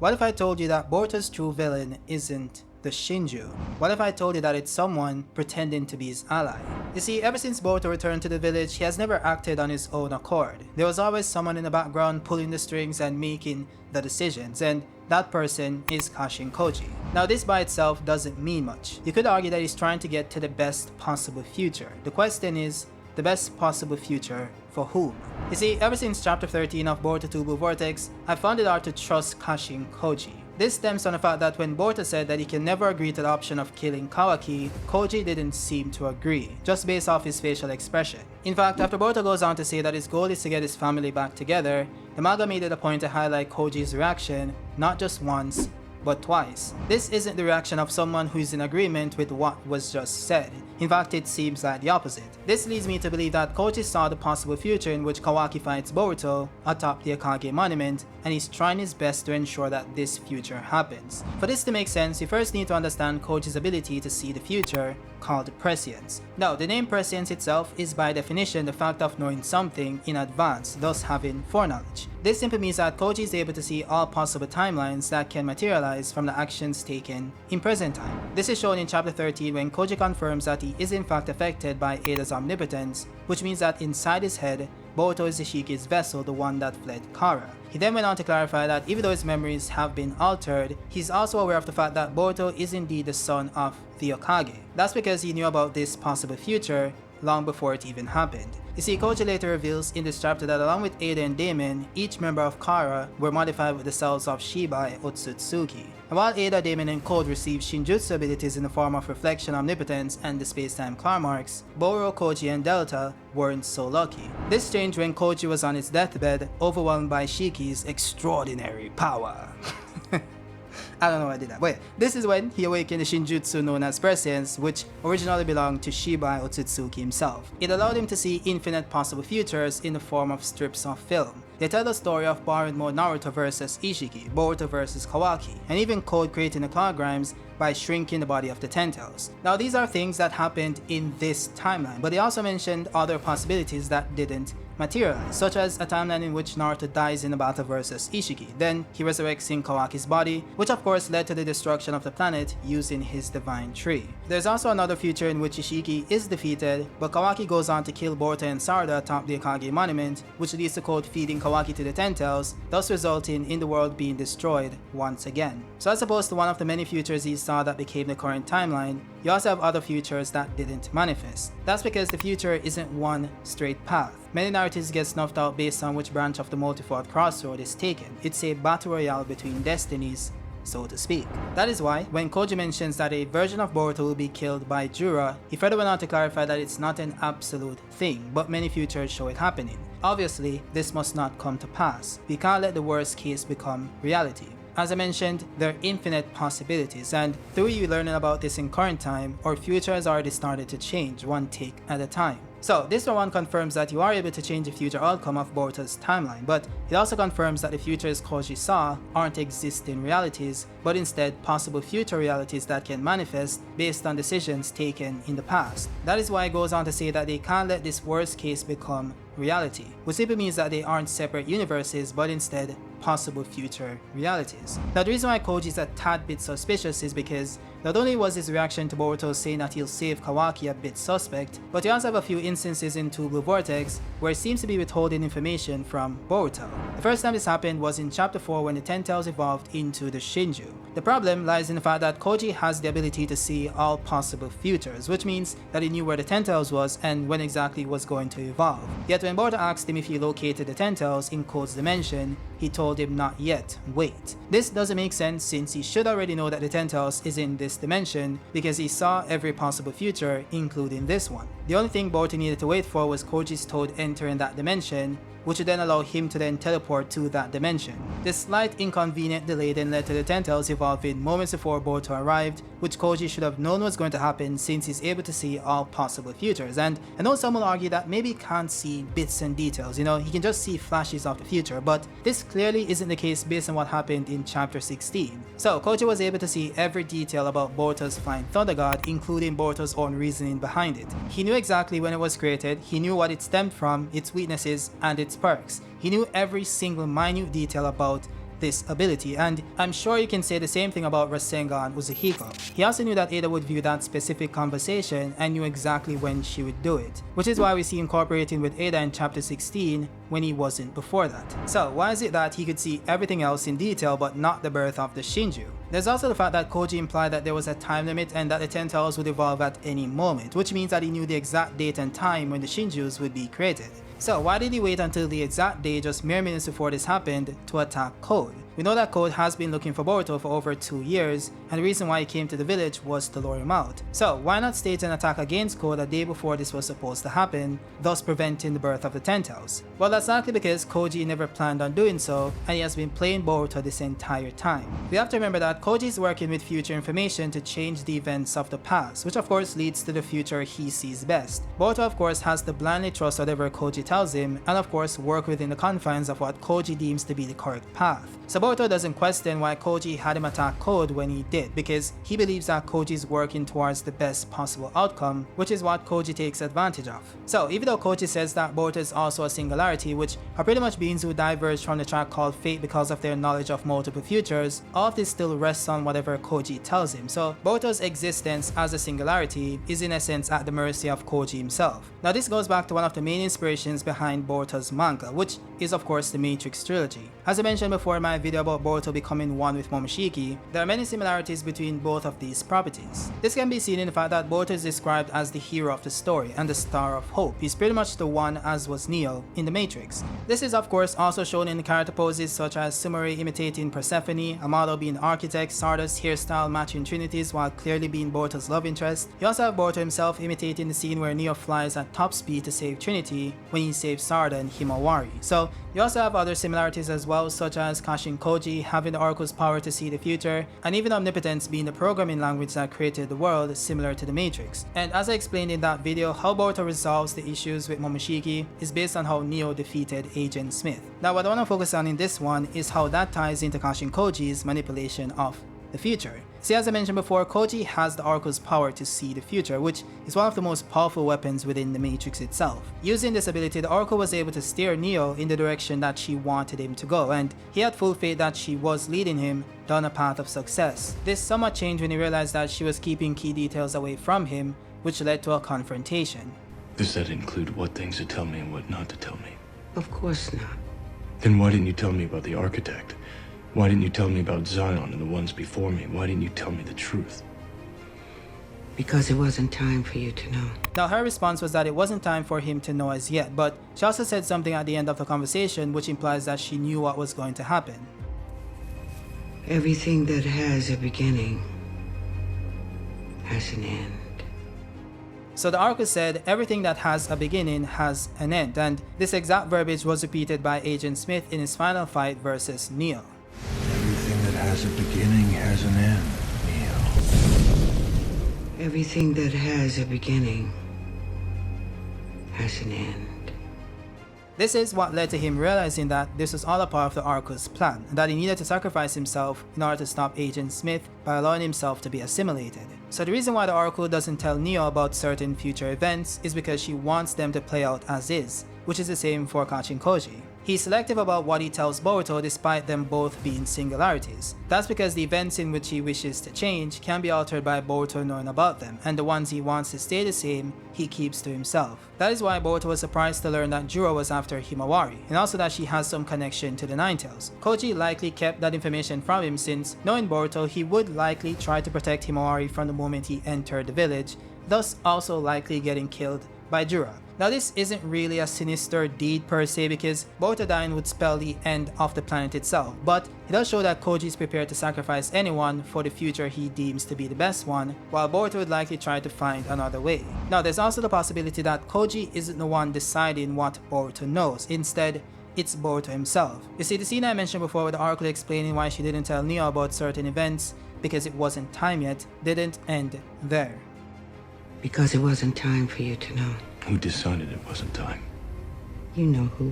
What if I told you that Boruto's true villain isn't the Shinju? What if I told you that it's someone pretending to be his ally? You see, ever since Boruto returned to the village, he has never acted on his own accord. There was always someone in the background pulling the strings and making the decisions, and that person is Kashin Koji. Now this by itself doesn't mean much. You could argue that he's trying to get to the best possible future. The question is, the best possible future for whom? You see, ever since chapter 13 of Boruto 2 Vortex, I found it hard to trust Kashin Koji. This stems from the fact that when Boruto said that he can never agree to the option of killing Kawaki, Koji didn't seem to agree, just based off his facial expression. In fact, after Boruto goes on to say that his goal is to get his family back together, the manga made it a point to highlight Koji's reaction, not just once, but twice. This isn't the reaction of someone who is in agreement with what was just said. In fact, it seems like the opposite. This leads me to believe that Koji saw the possible future in which Kawaki fights Boruto atop the Akage monument, and he's trying his best to ensure that this future happens. For this to make sense, you first need to understand Koji's ability to see the future, called prescience. Now, the name prescience itself is by definition the fact of knowing something in advance, thus having foreknowledge. This simply means that Koji is able to see all possible timelines that can materialize from the actions taken in present time. This is shown in chapter 13 when Koji confirms that he is in fact affected by Ada's omnipotence, which means that inside his head, Boruto is Ishiki's vessel, the one that fled Kara. He then went on to clarify that even though his memories have been altered, he's also aware of the fact that Boruto is indeed the son of the Hokage. That's because he knew about this possible future long before it even happened. You see, Koji later reveals in this chapter that along with Ada and Damon, each member of Kara were modified with the cells of Shibai Otsutsuki. And while Ada, Damon, and Code received Shinjutsu abilities in the form of Reflection, Omnipotence, and the Space-Time Claw Marks, Boro, Koji, and Delta weren't so lucky. This changed when Koji was on his deathbed, overwhelmed by Shiki's extraordinary power. I don't know why I did that. Wait, this is when he awakened the Shinjutsu known as prescience, which originally belonged to Shibai Otsutsuki himself. It allowed him to see infinite possible futures in the form of strips of film. They tell the story of Barren Mode Naruto versus Ishiki, Boruto versus Kawaki, and even Code creating the Clawgrimes by shrinking the body of the Ten-Tails. Now these are things that happened in this timeline, but they also mentioned other possibilities that didn't materialize, such as a timeline in which Naruto dies in a battle versus Ishiki, then he resurrects in Kawaki's body, which of course led to the destruction of the planet using his divine tree. There's also another future in which Ishiki is defeated, but Kawaki goes on to kill Boruto and Sarada atop the Akage monument, which leads to Code feeding Kawaki to the Ten-Tails, thus resulting in the world being destroyed once again. So as opposed to one of the many futures he saw that became the current timeline, you also have other futures that didn't manifest. That's because the future isn't one straight path. Many narratives get snuffed out based on which branch of the multi-fault crossroad is taken. It's a battle royale between destinies, so to speak. That is why, when Koji mentions that a version of Boruto will be killed by Jura, he further went on to clarify that it's not an absolute thing, but many futures show it happening. Obviously, this must not come to pass. We can't let the worst case become reality. As I mentioned, there are infinite possibilities, and through you learning about this in current time, our future has already started to change, one take at a time. So this one confirms that you are able to change the future outcome of Boruto's timeline, but it also confirms that the futures Koji saw aren't existing realities, but instead possible future realities that can manifest based on decisions taken in the past. That is why it goes on to say that they can't let this worst case become reality, which simply means that they aren't separate universes, but instead possible future realities. Now the reason why Koji is a tad bit suspicious is because not only was his reaction to Boruto saying that he'll save Kawaki a bit suspect, but you also have a few instances in 2 Blue Vortex where it seems to be withholding information from Boruto. The first time this happened was in chapter 4 when the Ten-Tails evolved into the Shinju. The problem lies in the fact that Koji has the ability to see all possible futures, which means that he knew where the Ten-Tails was and when exactly it was going to evolve. Yet when Boruto asked him if he located the Ten-Tails in Code's dimension, he told him not yet, wait. This doesn't make sense since he should already know that the Ten-Tails is in this dimension because he saw every possible future, including this one. The only thing Boruto needed to wait for was Koji's toad entering that dimension, which would then allow him to then teleport to that dimension. This slight inconvenient delay then led to the Ten-Tails evolving moments before Boruto arrived, which Koji should have known was going to happen since he's able to see all possible futures. And I know some will argue that maybe he can't see bits and details, he can just see flashes of the future, but this clearly isn't the case based on what happened in chapter 16. So Koji was able to see every detail about Boruto's Flying Thunder God, including Boruto's own reasoning behind it. He knew exactly when it was created, he knew what it stemmed from, its weaknesses, and its perks. He knew every single minute detail about this ability, and I'm sure you can say the same thing about Rasengan Uzuhiko. He also knew that Ada would view that specific conversation and knew exactly when she would do it, which is why we see him cooperating with Ada in chapter 16 when he wasn't before that. So why is it that he could see everything else in detail but not the birth of the Shinju? There's also the fact that Koji implied that there was a time limit and that the 10 Tails would evolve at any moment, which means that he knew the exact date and time when the Shinjus would be created. So why did he wait until the exact day, just mere minutes before this happened, to attack Code? We know that Code has been looking for Boruto for over 2 years, and the reason why he came to the village was to lure him out. So why not stage an attack against Code a day before this was supposed to happen, thus preventing the birth of the 10 Tails? Well, that's likely because Koji never planned on doing so, and he has been playing Boruto this entire time. We have to remember that Koji is working with future information to change the events of the past, which of course leads to the future he sees best. Boruto of course has to blindly trust whatever Koji tells him, and of course work within the confines of what Koji deems to be the correct path. So Boruto doesn't question why Koji had him attack Code when he did, because he believes that Koji is working towards the best possible outcome, which is what Koji takes advantage of. So even though Koji says that Boruto is also a singularity, which are pretty much beings who diverge from the track called fate because of their knowledge of multiple futures, all of this still rests on whatever Koji tells him. So Boruto's existence as a singularity is in essence at the mercy of Koji himself. Now this goes back to one of the main inspirations behind Boruto's manga, which is of course the Matrix trilogy. As I mentioned before in my video about Boruto becoming one with Momoshiki, there are many similarities between both of these properties. This can be seen in the fact that Boruto is described as the hero of the story and the star of hope. He's pretty much the one as was Neo in the Matrix. This is of course also shown in the character poses such as Sumire imitating Persephone, Amado being architect, Stardust hairstyle matching Trinity's while clearly being Boruto's love interest. You also have Boruto himself imitating the scene where Neo flies at top speed to save Trinity when he saves Sarada and Himawari. So you also have other similarities as well, such as Kashin Koji having the oracle's power to see the future, and even omnipotence being the programming language that created the world, similar to the Matrix. And as I explained in that video, how Boruto resolves the issues with Momoshiki is based on how Neo defeated Agent Smith. Now what I want to focus on in this one is how that ties into Kashin Koji's manipulation of the future. See, as I mentioned before, Koji has the oracle's power to see the future, which is one of the most powerful weapons within the Matrix itself. Using this ability, the oracle was able to steer Neo in the direction that she wanted him to go, and he had full faith that she was leading him down a path of success. This somewhat changed when he realized that she was keeping key details away from him, which led to a confrontation. Does that include what things to tell me and what not to tell me? Of course not. Then why didn't you tell me about the architect? Why didn't you tell me about Zion and the ones before me? Why didn't you tell me the truth? Because it wasn't time for you to know. Now her response was that it wasn't time for him to know as yet, but she also said something at the end of the conversation which implies that she knew what was going to happen. Everything that has a beginning has an end. So the oracle said everything that has a beginning has an end, and this exact verbiage was repeated by Agent Smith in his final fight versus Neo. Everything that has a beginning has an end, Neo. Everything that has a beginning has an end. This is what led to him realizing that this was all a part of the oracle's plan, and that he needed to sacrifice himself in order to stop Agent Smith by allowing himself to be assimilated. So the reason why the oracle doesn't tell Neo about certain future events is because she wants them to play out as is, which is the same for Kashin Koji. He's selective about what he tells Boruto despite them both being singularities. That's because the events in which he wishes to change can be altered by Boruto knowing about them, and the ones he wants to stay the same, he keeps to himself. That is why Boruto was surprised to learn that Juro was after Himawari, and also that she has some connection to the Nine Tails. Koji likely kept that information from him since, knowing Boruto, he would likely try to protect Himawari from the moment he entered the village, thus also likely getting killed by Juro. Now this isn't really a sinister deed per se because Boruto dying would spell the end of the planet itself, but it does show that Koji is prepared to sacrifice anyone for the future he deems to be the best one, while Boruto would likely try to find another way. Now there's also the possibility that Koji isn't the one deciding what Boruto knows, instead it's Boruto himself. You see, the scene I mentioned before with the oracle explaining why she didn't tell Neo about certain events because it wasn't time yet didn't end there. Because it wasn't time for you to know. Who decided it wasn't time? You know who.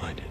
I did.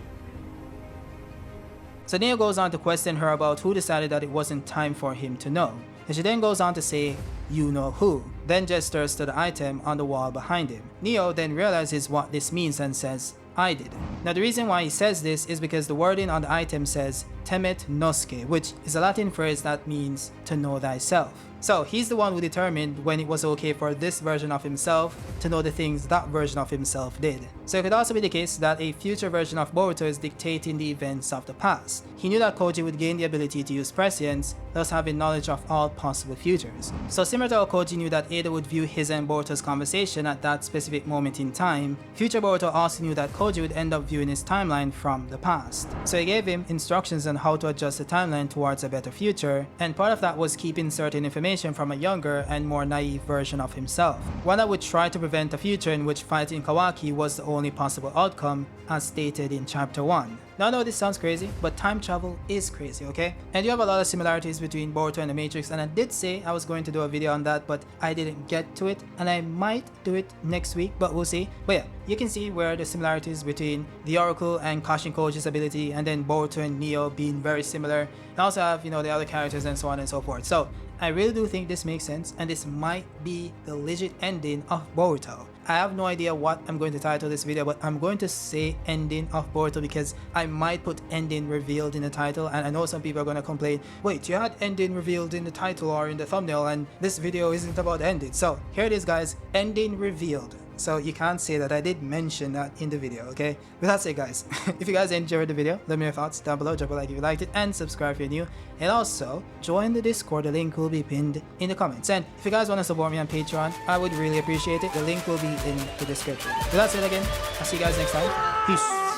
So Neo goes on to question her about who decided that it wasn't time for him to know. And she then goes on to say, "You know who," then gestures to the item on the wall behind him. Neo then realizes what this means and says, "I did." Now the reason why he says this is because the wording on the item says temet nosce, which is a Latin phrase that means to know thyself. So he's the one who determined when it was okay for this version of himself to know the things that version of himself did. So it could also be the case that a future version of Boruto is dictating the events of the past. He knew that Koji would gain the ability to use prescience, thus having knowledge of all possible futures. So similar to how Koji knew that Ada would view his and Boruto's conversation at that specific moment in time, future Boruto also knew that Koji would end up viewing his timeline from the past. So he gave him instructions on how to adjust the timeline towards a better future, and part of that was keeping certain information from a younger and more naive version of himself. One that would try to prevent a future in which fighting Kawaki was the only possible outcome, as stated in chapter 1. Now I know this sounds crazy, but time travel is crazy, okay? And you have a lot of similarities between Boruto and the Matrix, and I did say I was going to do a video on that, but I didn't get to it, and I might do it next week, but we'll see. But yeah, you can see where the similarities between the Oracle and Kashin Koji's ability, and then Boruto and Neo being very similar. And also have, the other characters and so on and so forth. So I really do think this makes sense, and this might be the legit ending of Boruto. I have no idea what I'm going to title this video, but I'm going to say ending of Boruto because I might put ending revealed in the title, and I know some people are going to complain, wait, you had ending revealed in the title or in the thumbnail and this video isn't about ending. So here it is guys, ending revealed. So you can't say that I did mention that in the video, okay? But that's it guys. If you guys enjoyed the video, let me know your thoughts down below, drop a like if you liked it, and subscribe if you're new. And also, join the Discord, the link will be pinned in the comments. And if you guys want to support me on Patreon, I would really appreciate it. The link will be in the description. But that's it again. I'll see you guys next time. Peace.